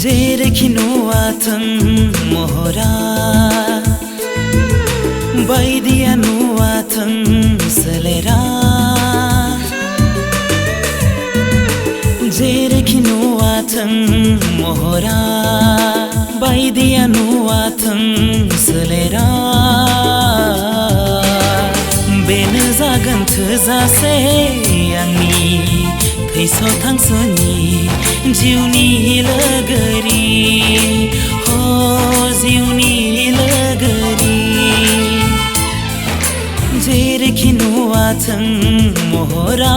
जेरैखि नुवाथों महरा बायदिया नुवाथों सोलेरा जेरैखि नुवाथों महरा बायदिया नुवाथों सोलेरा बेनो जागोन थोजासे आंनि थैस' थांस'नि जिउनि लोगोरि हो जिउनि लोगोरि जेरैखि नुवाथों महरा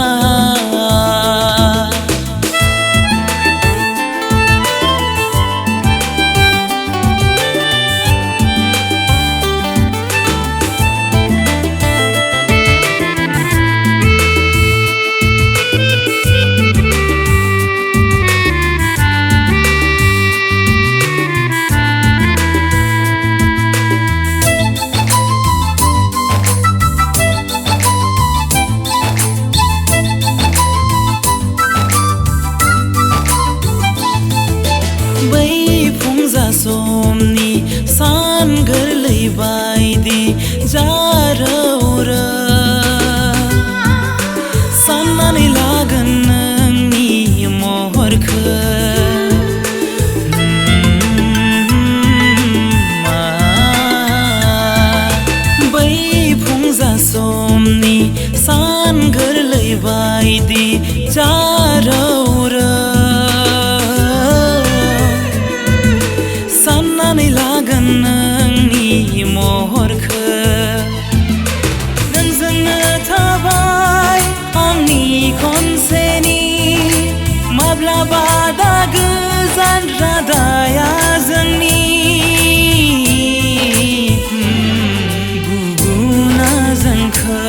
समनि सान गोरलै बायदि जारौरो साननानै लागोन नोंनि महरखो बै फुंजा समनि सान गोरलै बायदि जारौरो लागोन नोंनि महरखो नोंजोंनो थाबाय आंनि खनसेनि माब्लाबा दा गोजान रादाया जोंनि गुबुना जोंखौ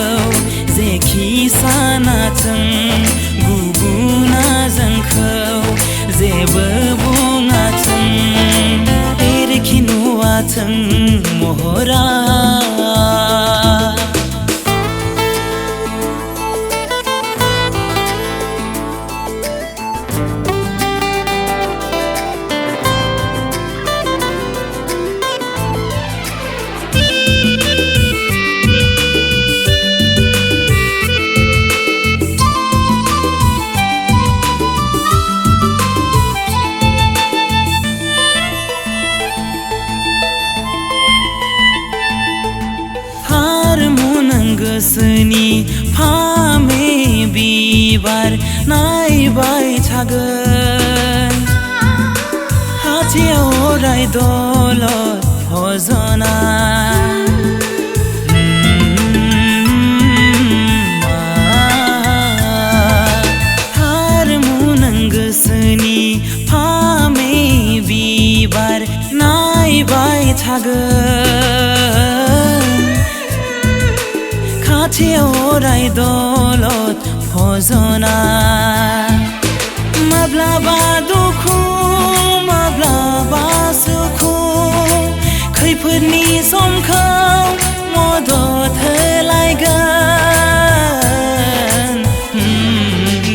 जेखि सानाथों गुबुना जोंखौ जेबो बुङाथों जेरैखि नुवाथों महरा गोसोनि फामे बिबार नायबाय थागोन खाथियाव अराय दलद भजना हारमुनों गोसोनि फामे बिबार नायबाय थागोन खाथियाव अराय दलद भजना माब्लाबा दुखु माब्लाबा सुखु खैफोदनि समखौ मदद होलायगोन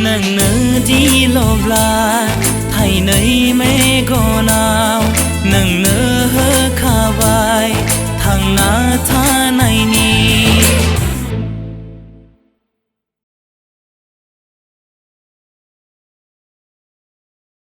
नोंनो दिल'ब्ला थाइनै